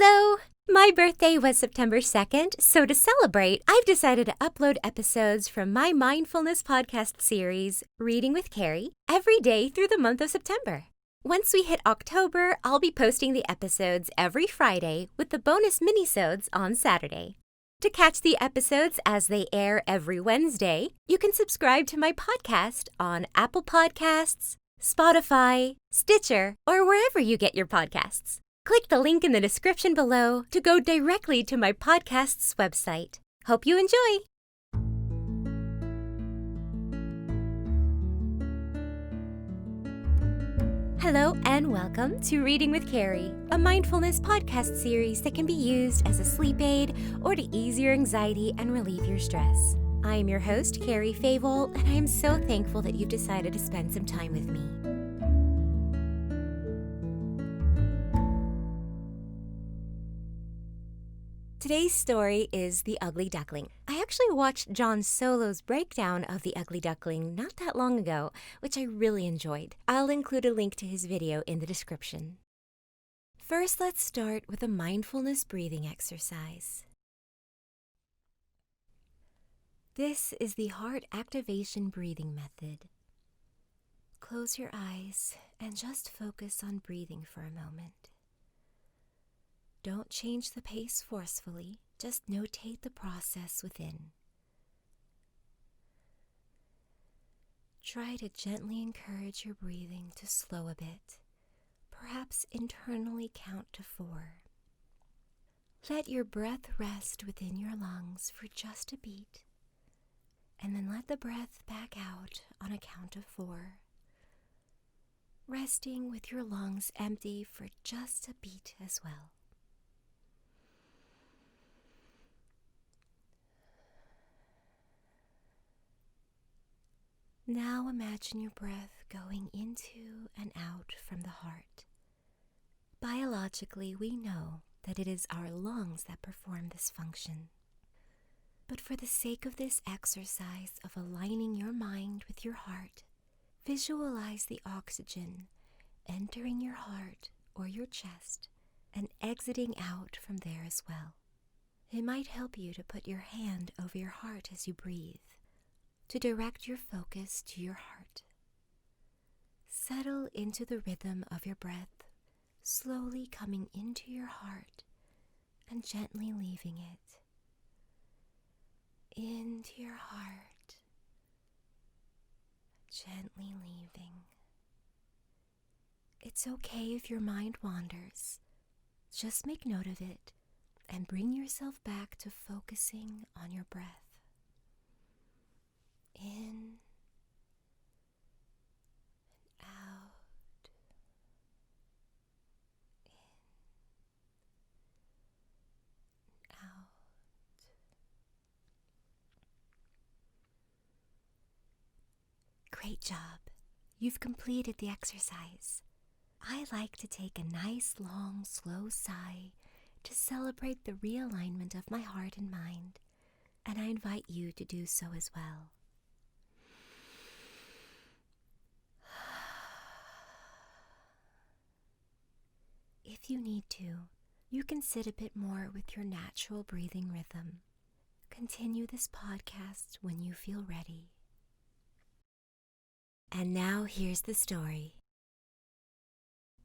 Hello! My birthday was September 2nd, so to celebrate, I've decided to upload episodes from my Mindfulness Podcast series, Reading with Cari, every day through the month of September. Once we hit October, I'll be posting the episodes every Friday with the bonus minisodes on Saturday. To catch the episodes as they air every Wednesday, you can subscribe to my podcast on Apple Podcasts, Spotify, Stitcher, or wherever you get your podcasts. Click the link in the description below to go directly to my podcast's website. Hope you enjoy! Hello and welcome to Reading with Cari, a mindfulness podcast series that can be used as a sleep aid or to ease your anxiety and relieve your stress. I am your host, Cari Favole, and I am so thankful that you've decided to spend some time with me. Today's story is The Ugly Duckling. I actually watched John Solo's breakdown of The Ugly Duckling not that long ago, which I really enjoyed. I'll include a link to his video in the description. First, let's start with a mindfulness breathing exercise. This is the heart activation breathing method. Close your eyes and just focus on breathing for a moment. Don't change the pace forcefully, just notate the process within. Try to gently encourage your breathing to slow a bit, perhaps internally count to 4. Let your breath rest within your lungs for just a beat, and then let the breath back out on a count of 4, resting with your lungs empty for just a beat as well. Now imagine your breath going into and out from the heart. Biologically, we know that it is our lungs that perform this function. But for the sake of this exercise of aligning your mind with your heart, visualize the oxygen entering your heart or your chest and exiting out from there as well. It might help you to put your hand over your heart as you breathe, to direct your focus to your heart. Settle into the rhythm of your breath, slowly coming into your heart and gently leaving it. Into your heart, gently leaving. It's okay if your mind wanders. Just make note of it and bring yourself back to focusing on your breath. In and out, in and out. Great job. You've completed the exercise. I like to take a nice, long, slow sigh to celebrate the realignment of my heart and mind, and I invite you to do so as well. If you need to, you can sit a bit more with your natural breathing rhythm. Continue this podcast when you feel ready. And now here's the story.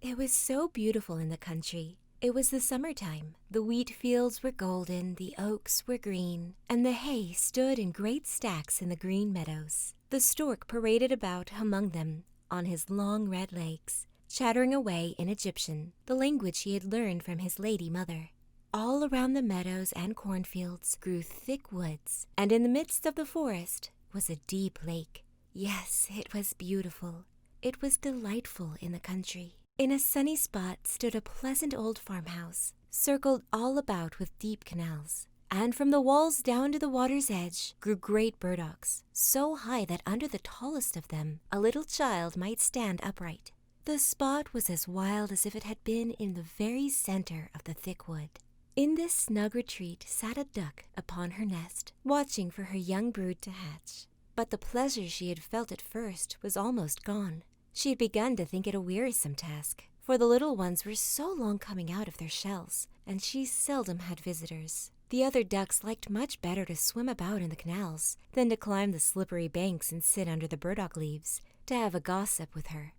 It was so beautiful in the country. It was the summertime. The wheat fields were golden, the oaks were green, and the hay stood in great stacks in the green meadows. The stork paraded about among them on his long red legs, chattering away in Egyptian, the language he had learned from his lady mother. All around the meadows and cornfields grew thick woods, and in the midst of the forest was a deep lake. Yes, it was beautiful. It was delightful in the country. In a sunny spot stood a pleasant old farmhouse, circled all about with deep canals. And from the walls down to the water's edge grew great burdocks, so high that under the tallest of them a little child might stand upright. The spot was as wild as if it had been in the very center of the thick wood. In this snug retreat sat a duck upon her nest, watching for her young brood to hatch. But the pleasure she had felt at first was almost gone. She had begun to think it a wearisome task, for the little ones were so long coming out of their shells, and she seldom had visitors. The other ducks liked much better to swim about in the canals than to climb the slippery banks and sit under the burdock leaves to have a gossip with her.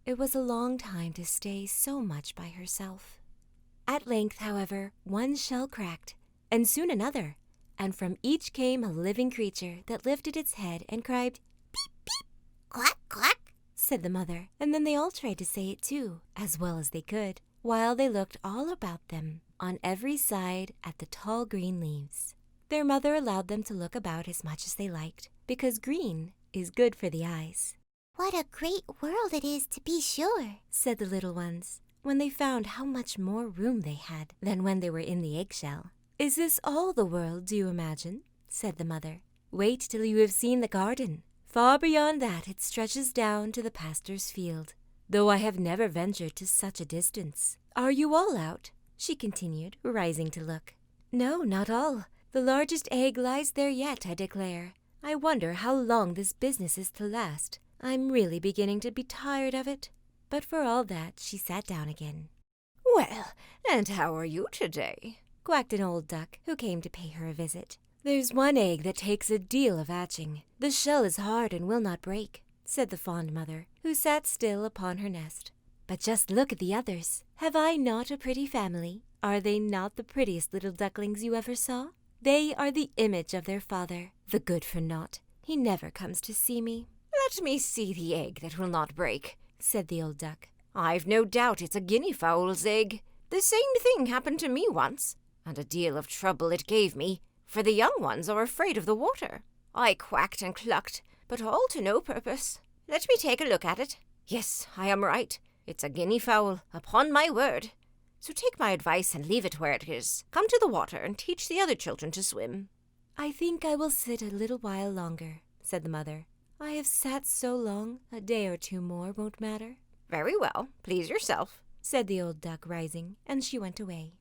It was a long time to stay so much by herself. At length, however, one shell cracked, and soon another, and from each came a living creature that lifted its head and cried, "Peep, peep, quack, quack," said the mother, and then they all tried to say it too, as well as they could, while they looked all about them, on every side at the tall green leaves. Their mother allowed them to look about as much as they liked, because green is good for the eyes. "What a great world it is, to be sure," said the little ones, when they found how much more room they had than when they were in the eggshell. "Is this all the world, do you imagine?" said the mother. "Wait till you have seen the garden. Far beyond that it stretches down to the pastor's field, though I have never ventured to such a distance. Are you all out?" she continued, rising to look. "No, not all. The largest egg lies there yet, I declare. I wonder how long this business is to last. I'm really beginning to be tired of it." But for all that, she sat down again. "Well, and how are you today?" quacked an old duck who came to pay her a visit. "There's one egg that takes a deal of hatching. The shell is hard and will not break," said the fond mother, who sat still upon her nest. "But just look at the others. Have I not a pretty family? Are they not the prettiest little ducklings you ever saw? They are the image of their father, the good-for-naught. He never comes to see me." "Let me see the egg that will not break," said the old duck. "I've no doubt it's a guinea fowl's egg. The same thing happened to me once, and a deal of trouble it gave me, for the young ones are afraid of the water. I quacked and clucked, but all to no purpose. Let me take a look at it. Yes, I am right. It's a guinea fowl, upon my word. So take my advice and leave it where it is. Come to the water and teach the other children to swim." "I think I will sit a little while longer," said the mother. "I have sat so long, a day or two more won't matter." "Very well, please yourself," said the old duck, rising, and she went away.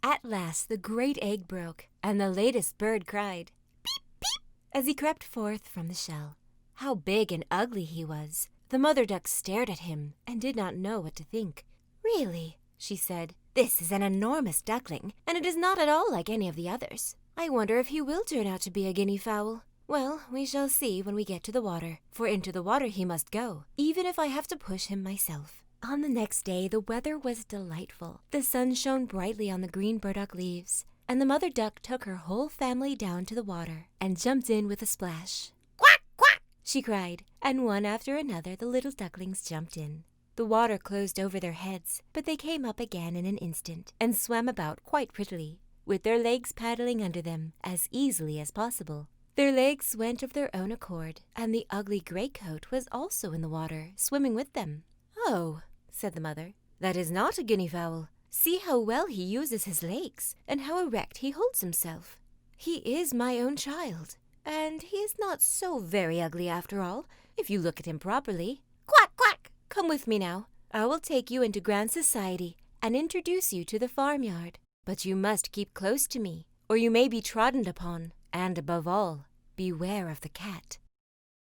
At last the great egg broke, and the latest bird cried, "Peep, peep," as he crept forth from the shell. How big and ugly he was! The mother duck stared at him and did not know what to think. "Really," she said, "this is an enormous duckling, and it is not at all like any of the others. I wonder if he will turn out to be a guinea fowl. Well, we shall see when we get to the water, for into the water he must go, even if I have to push him myself." On the next day the weather was delightful. The sun shone brightly on the green burdock leaves, and the mother duck took her whole family down to the water and jumped in with a splash. "Quack, quack," she cried, and one after another the little ducklings jumped in. The water closed over their heads, but they came up again in an instant and swam about quite prettily, with their legs paddling under them as easily as possible. Their legs went of their own accord, and the ugly greatcoat was also in the water, swimming with them. "Oh," said the mother, "that is not a guinea fowl. See how well he uses his legs, and how erect he holds himself. He is my own child, and he is not so very ugly after all, if you look at him properly. Quack, quack! Come with me now. I will take you into grand society and introduce you to the farmyard. But you must keep close to me, or you may be trodden upon, and above all, beware of the cat."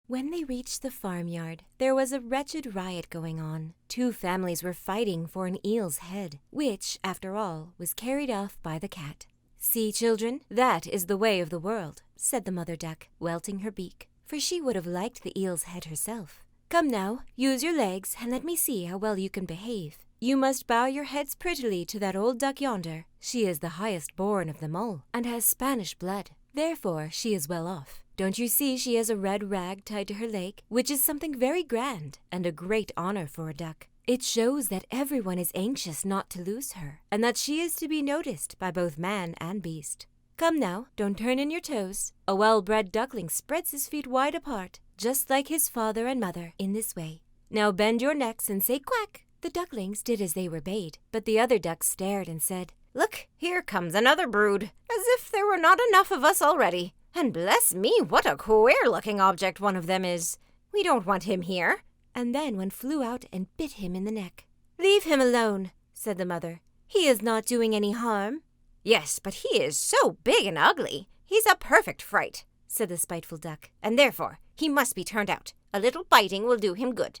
When they reached the farmyard, there was a wretched riot going on. 2 families were fighting for an eel's head, which, after all, was carried off by the cat. "See, children, that is the way of the world," said the mother duck, welting her beak, for she would have liked the eel's head herself. "Come now, use your legs, and let me see how well you can behave. You must bow your heads prettily to that old duck yonder. She is the highest born of them all, and has Spanish blood. Therefore she is well off. Don't you see she has a red rag tied to her leg, which is something very grand and a great honor for a duck? It shows that everyone is anxious not to lose her, and that she is to be noticed by both man and beast. Come now, don't turn in your toes. A well-bred duckling spreads his feet wide apart, just like his father and mother, in this way. Now bend your necks and say quack." The ducklings did as they were bade, but the other ducks stared and said, "Look, here comes another brood, as if there were not enough of us already. And bless me, what a queer-looking object one of them is. We don't want him here." And then one flew out and bit him in the neck. "Leave him alone," said the mother. "He is not doing any harm." "Yes, but he is so big and ugly. He's a perfect fright," said the spiteful duck, "and therefore he must be turned out. A little biting will do him good."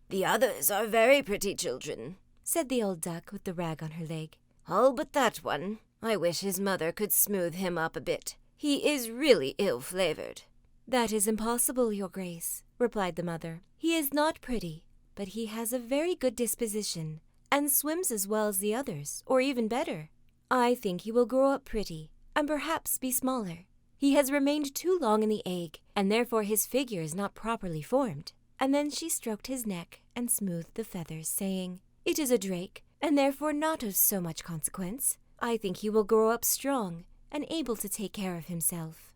"The others are very pretty children," said the old duck with the rag on her leg. "All but that one. I wish his mother could smooth him up a bit. He is really ill-flavored." "That is impossible, your grace," replied the mother. "He is not pretty, but he has a very good disposition, and swims as well as the others, or even better. I think he will grow up pretty, and perhaps be smaller. He has remained too long in the egg, and therefore his figure is not properly formed." And then she stroked his neck and smoothed the feathers, saying, "It is a drake, and therefore not of so much consequence. I think he will grow up strong and able to take care of himself."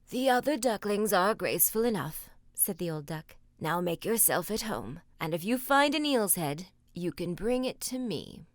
"The other ducklings are graceful enough," said the old duck. "Now make yourself at home, and if you find an eel's head, you can bring it to me."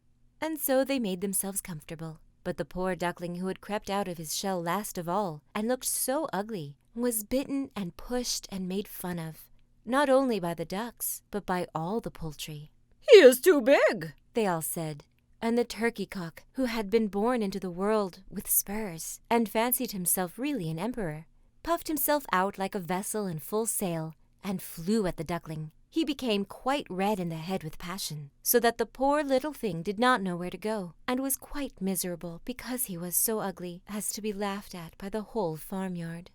And so they made themselves comfortable. But the poor duckling who had crept out of his shell last of all, and looked so ugly, was bitten and pushed and made fun of, not only by the ducks, but by all the poultry. "He is too big," they all said. And the turkey cock, who had been born into the world with spurs, and fancied himself really an emperor, puffed himself out like a vessel in full sail, and flew at the duckling. He became quite red in the head with passion, so that the poor little thing did not know where to go, and was quite miserable because he was so ugly as to be laughed at by the whole farmyard.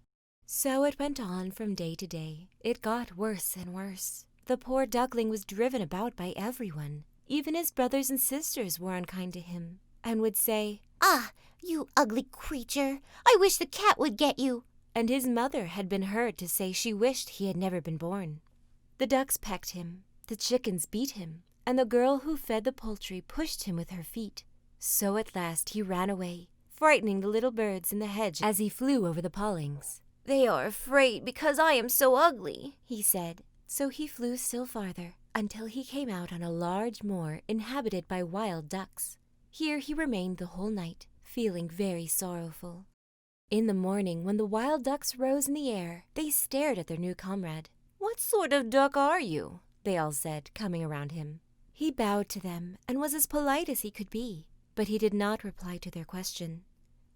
So it went on from day to day. It got worse and worse. The poor duckling was driven about by everyone. Even his brothers and sisters were unkind to him, and would say, "Ah, you ugly creature! I wish the cat would get you!" And his mother had been heard to say she wished he had never been born. The ducks pecked him, the chickens beat him, and the girl who fed the poultry pushed him with her feet. So at last he ran away, frightening the little birds in the hedge as he flew over the pollings. "They are afraid because I am so ugly," he said. So he flew still farther, until he came out on a large moor inhabited by wild ducks. Here he remained the whole night, feeling very sorrowful. In the morning, when the wild ducks rose in the air, they stared at their new comrade. "What sort of duck are you?" they all said, coming around him. He bowed to them and was as polite as he could be, but he did not reply to their question.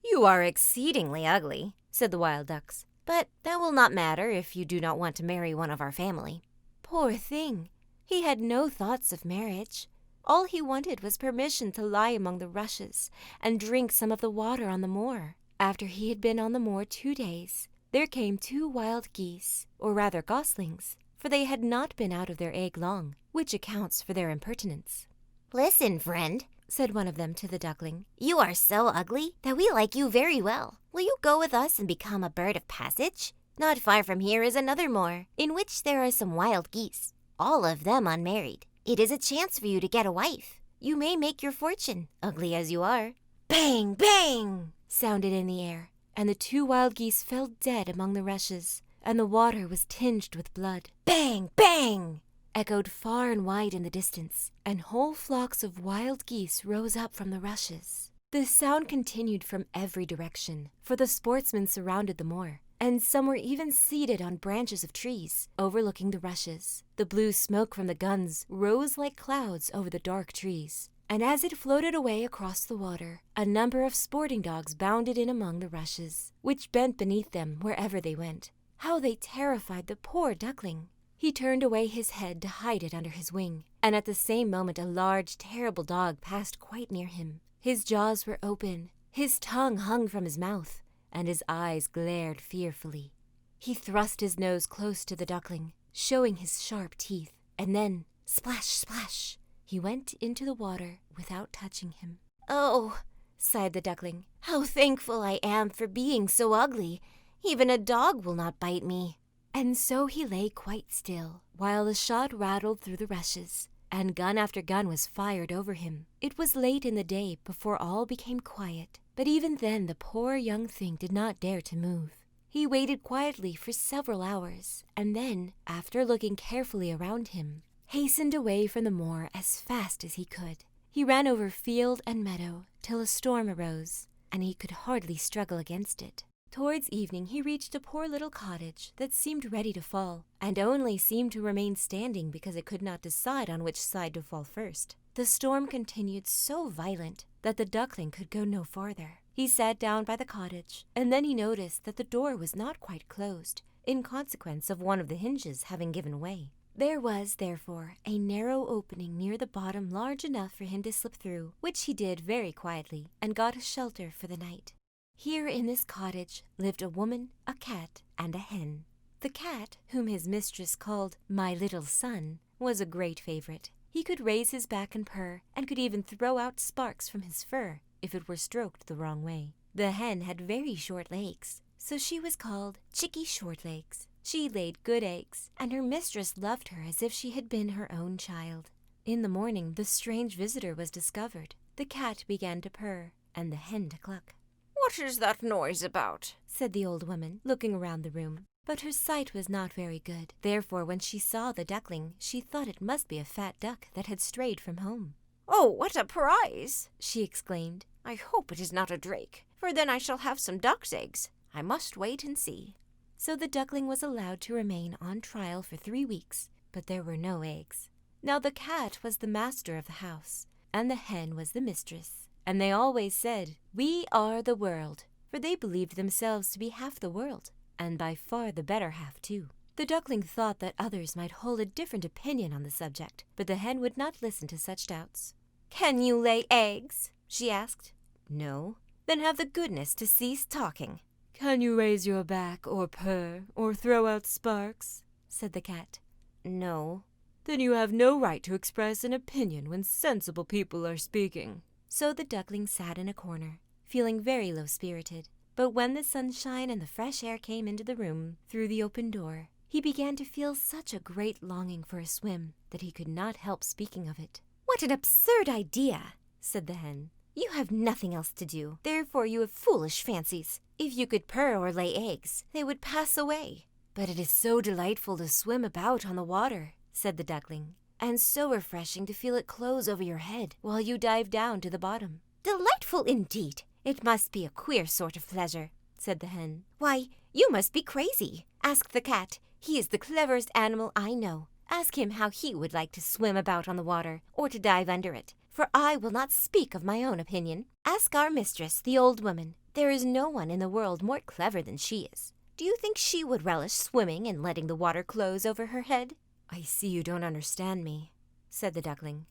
"You are exceedingly ugly," said the wild ducks, "but that will not matter if you do not want to marry one of our family." Poor thing! He had no thoughts of marriage. All he wanted was permission to lie among the rushes and drink some of the water on the moor. After he had been on the moor 2 days, there came 2 wild geese, or rather goslings, for they had not been out of their egg long, which accounts for their impertinence. "Listen, friend," said one of them to the duckling. "you are so ugly that we like you very well. Will you go with us and become a bird of passage? Not far from here is another moor, in which there are some wild geese, all of them unmarried. It is a chance for you to get a wife. You may make your fortune, ugly as you are." Bang! Bang! sounded in the air, and the 2 wild geese fell dead among the rushes, and the water was tinged with blood. Bang! Bang! echoed far and wide in the distance, and whole flocks of wild geese rose up from the rushes. The sound continued from every direction, for the sportsmen surrounded the moor, and some were even seated on branches of trees, overlooking the rushes. The blue smoke from the guns rose like clouds over the dark trees, and as it floated away across the water, a number of sporting dogs bounded in among the rushes, which bent beneath them wherever they went. How they terrified the poor duckling! He turned away his head to hide it under his wing, and at the same moment a large, terrible dog passed quite near him. His jaws were open, his tongue hung from his mouth, and his eyes glared fearfully. He thrust his nose close to the duckling, showing his sharp teeth, and then, splash, splash, he went into the water without touching him. "Oh," sighed the duckling, "how thankful I am for being so ugly. Even a dog will not bite me." And so he lay quite still, while the shot rattled through the rushes, and gun after gun was fired over him. It was late in the day before all became quiet, but even then the poor young thing did not dare to move. He waited quietly for several hours, and then, after looking carefully around him, hastened away from the moor as fast as he could. He ran over field and meadow till a storm arose, and he could hardly struggle against it. Towards evening he reached a poor little cottage that seemed ready to fall, and only seemed to remain standing because it could not decide on which side to fall first. The storm continued so violent that the duckling could go no farther. He sat down by the cottage, and then he noticed that the door was not quite closed, in consequence of one of the hinges having given way. There was, therefore, a narrow opening near the bottom large enough for him to slip through, which he did very quietly, and got a shelter for the night. Here in this cottage lived a woman, a cat, and a hen. The cat, whom his mistress called "my little son," was a great favorite. He could raise his back and purr, and could even throw out sparks from his fur if it were stroked the wrong way. The hen had very short legs, so she was called Chickie Shortlegs. She laid good eggs, and her mistress loved her as if she had been her own child. In the morning, the strange visitor was discovered. The cat began to purr, and the hen to cluck. "What is that noise about?" said the old woman, looking around the room. But her sight was not very good. Therefore, when she saw the duckling, she thought it must be a fat duck that had strayed from home. "Oh, what a prize!" she exclaimed. "I hope it is not a drake, for then I shall have some duck's eggs. I must wait and see." So the duckling was allowed to remain on trial for 3 weeks, but there were no eggs. Now the cat was the master of the house, and the hen was the mistress. And they always said, "We are the world," for they believed themselves to be half the world, and by far the better half too. The duckling thought that others might hold a different opinion on the subject, but the hen would not listen to such doubts. "Can you lay eggs?" she asked. "No." "Then have the goodness to cease talking." "Can you raise your back, or purr, or throw out sparks?" said the cat. "No." "Then you have no right to express an opinion when sensible people are speaking." So the duckling sat in a corner, feeling very low-spirited. But when the sunshine and the fresh air came into the room through the open door, he began to feel such a great longing for a swim that he could not help speaking of it. "What an absurd idea!" said the hen. "You have nothing else to do, therefore you have foolish fancies. If you could purr or lay eggs, they would pass away." "But it is so delightful to swim about on the water," said the duckling, "and so refreshing to feel it close over your head while you dive down to the bottom." "Delightful indeed! It must be a queer sort of pleasure," said the hen. "Why, you must be crazy. Ask the cat. He is the cleverest animal I know. Ask him how he would like to swim about on the water, or to dive under it, for I will not speak of my own opinion. Ask our mistress, the old woman. There is no one in the world more clever than she is. Do you think she would relish swimming and letting the water close over her head?" "I see you don't understand me," said the duckling.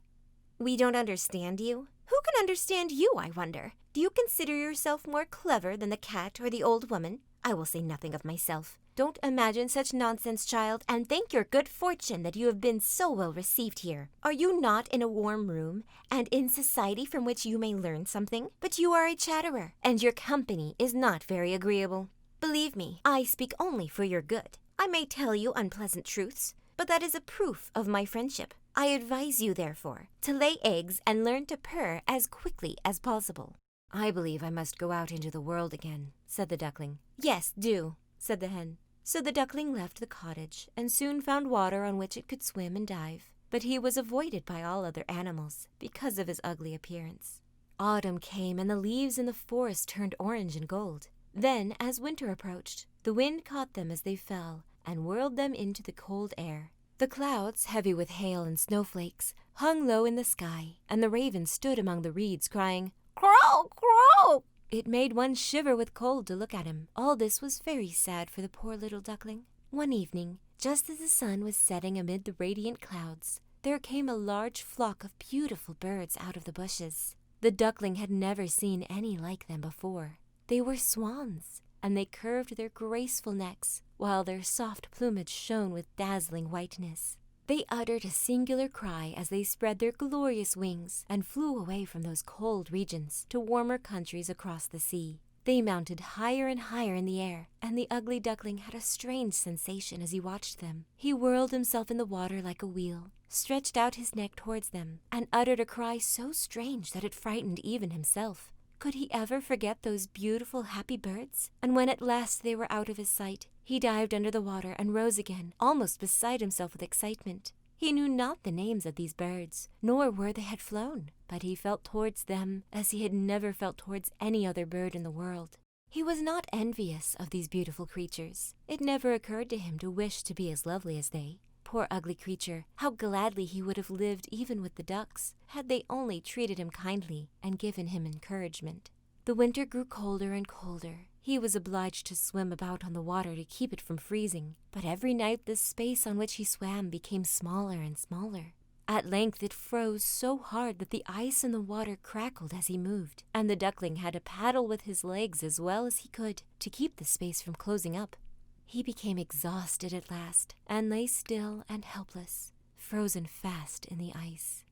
"We don't understand you? Who can understand you, I wonder? Do you consider yourself more clever than the cat or the old woman? I will say nothing of myself. Don't imagine such nonsense, child, and thank your good fortune that you have been so well received here. Are you not in a warm room, and in society from which you may learn something? But you are a chatterer, and your company is not very agreeable. Believe me, I speak only for your good. I may tell you unpleasant truths, but that is a proof of my friendship. I advise you, therefore, to lay eggs and learn to purr as quickly as possible." "I believe I must go out into the world again," said the duckling. "Yes, do," said the hen. So the duckling left the cottage and soon found water on which it could swim and dive. But he was avoided by all other animals because of his ugly appearance. Autumn came and the leaves in the forest turned orange and gold. Then, as winter approached, the wind caught them as they fell and whirled them into the cold air. The clouds, heavy with hail and snowflakes, hung low in the sky, and the raven stood among the reeds crying, "Crow, crow!" It made one shiver with cold to look at him. All this was very sad for the poor little duckling. One evening, just as the sun was setting amid the radiant clouds, there came a large flock of beautiful birds out of the bushes. The duckling had never seen any like them before. They were swans, and they curved their graceful necks, while their soft plumage shone with dazzling whiteness. They uttered a singular cry as they spread their glorious wings and flew away from those cold regions to warmer countries across the sea. They mounted higher and higher in the air, and the ugly duckling had a strange sensation as he watched them. He whirled himself in the water like a wheel, stretched out his neck towards them, and uttered a cry so strange that it frightened even himself. Could he ever forget those beautiful, happy birds? And when at last they were out of his sight, he dived under the water and rose again, almost beside himself with excitement. He knew not the names of these birds, nor where they had flown, but he felt towards them as he had never felt towards any other bird in the world. He was not envious of these beautiful creatures. It never occurred to him to wish to be as lovely as they. Poor ugly creature, how gladly he would have lived even with the ducks, had they only treated him kindly and given him encouragement. The winter grew colder and colder. He was obliged to swim about on the water to keep it from freezing, but every night the space on which he swam became smaller and smaller. At length it froze so hard that the ice in the water crackled as he moved, and the duckling had to paddle with his legs as well as he could to keep the space from closing up. He became exhausted at last and lay still and helpless, frozen fast in the ice.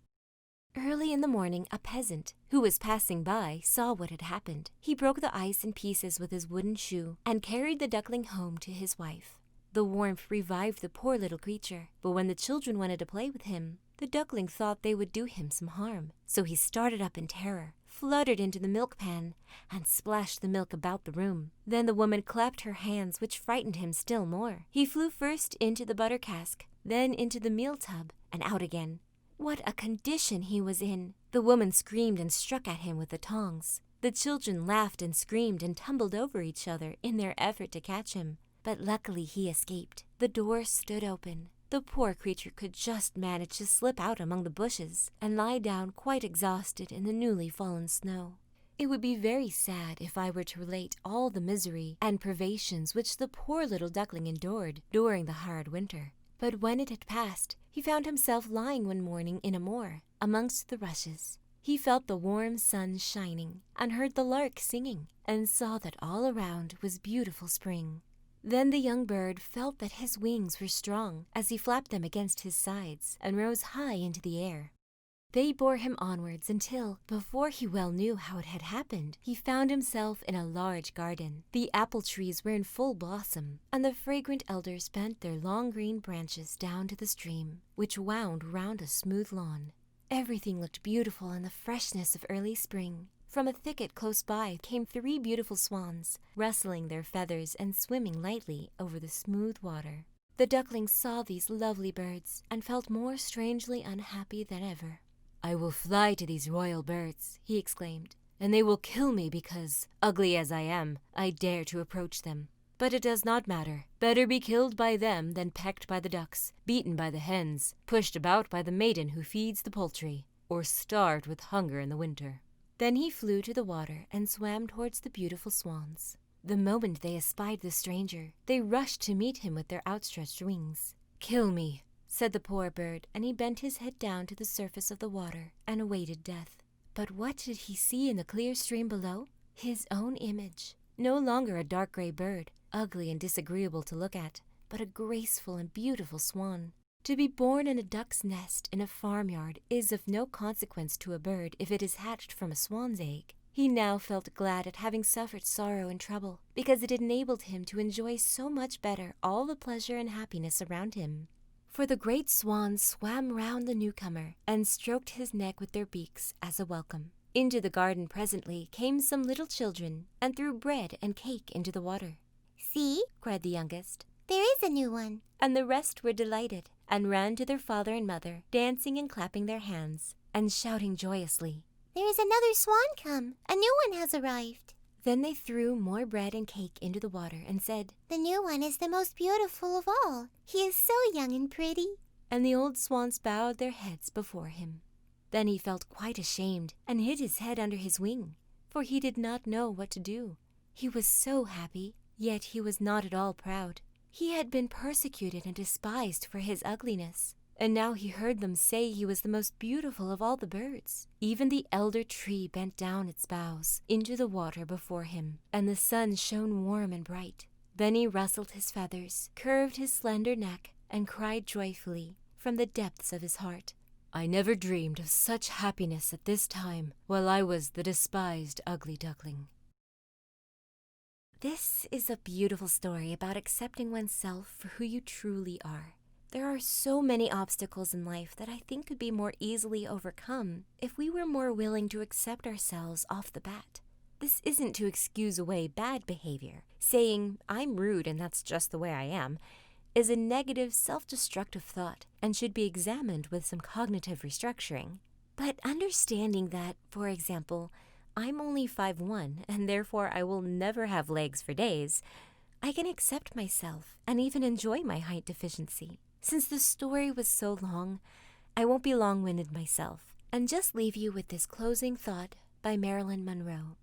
Early in the morning, a peasant, who was passing by, saw what had happened. He broke the ice in pieces with his wooden shoe and carried the duckling home to his wife. The warmth revived the poor little creature, but when the children wanted to play with him, the duckling thought they would do him some harm. So he started up in terror, fluttered into the milk pan, and splashed the milk about the room. Then the woman clapped her hands, which frightened him still more. He flew first into the butter cask, then into the meal tub, and out again. What a condition he was in! The woman screamed and struck at him with the tongs. The children laughed and screamed and tumbled over each other in their effort to catch him. But luckily he escaped. The door stood open. The poor creature could just manage to slip out among the bushes and lie down quite exhausted in the newly fallen snow. It would be very sad if I were to relate all the misery and privations which the poor little duckling endured during the hard winter. But when it had passed, he found himself lying one morning in a moor, amongst the rushes. He felt the warm sun shining, and heard the lark singing, and saw that all around was beautiful spring. Then the young bird felt that his wings were strong as he flapped them against his sides and rose high into the air. They bore him onwards until, before he well knew how it had happened, he found himself in a large garden. The apple trees were in full blossom, and the fragrant elders bent their long green branches down to the stream, which wound round a smooth lawn. Everything looked beautiful in the freshness of early spring. From a thicket close by came 3 beautiful swans, rustling their feathers and swimming lightly over the smooth water. The duckling saw these lovely birds and felt more strangely unhappy than ever. "I will fly to these royal birds," he exclaimed, "and they will kill me because, ugly as I am, I dare to approach them. But it does not matter. Better be killed by them than pecked by the ducks, beaten by the hens, pushed about by the maiden who feeds the poultry, or starved with hunger in the winter." Then he flew to the water and swam towards the beautiful swans. The moment they espied the stranger, they rushed to meet him with their outstretched wings. "Kill me," said the poor bird, and he bent his head down to the surface of the water and awaited death. But what did he see in the clear stream below? His own image. No longer a dark gray bird, ugly and disagreeable to look at, but a graceful and beautiful swan. To be born in a duck's nest in a farmyard is of no consequence to a bird if it is hatched from a swan's egg. He now felt glad at having suffered sorrow and trouble, because it enabled him to enjoy so much better all the pleasure and happiness around him. For the great swans swam round the newcomer and stroked his neck with their beaks as a welcome. Into the garden presently came some little children and threw bread and cake into the water. "See," cried the youngest, "there is a new one." and the rest were delighted and ran to their father and mother, dancing and clapping their hands and shouting joyously. "There is another swan come. A new one has arrived." Then they threw more bread and cake into the water and said, "The new one is the most beautiful of all. He is so young and pretty." and the old swans bowed their heads before him. Then he felt quite ashamed and hid his head under his wing, for he did not know what to do. He was so happy, yet he was not at all proud. He had been persecuted and despised for his ugliness, and now he heard them say he was the most beautiful of all the birds. Even the elder tree bent down its boughs into the water before him, and the sun shone warm and bright. Then he rustled his feathers, curved his slender neck, and cried joyfully from the depths of his heart, "I never dreamed of such happiness at this time while I was the despised ugly duckling." This is a beautiful story about accepting oneself for who you truly are. There are so many obstacles in life that I think could be more easily overcome if we were more willing to accept ourselves off the bat. This isn't to excuse away bad behavior. Saying, "I'm rude and that's just the way I am," is a negative, self-destructive thought and should be examined with some cognitive restructuring. But understanding that, for example, I'm only 5'1", and therefore I will never have legs for days, I can accept myself and even enjoy my height deficiency. Since the story was so long, I won't be long-winded myself, and just leave you with this closing thought by Marilyn Monroe.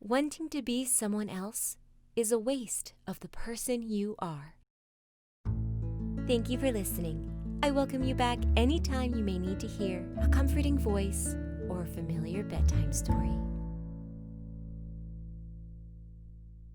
Wanting to be someone else? is a waste of the person you are. Thank you for listening. I welcome you back anytime you may need to hear a comforting voice or a familiar bedtime story.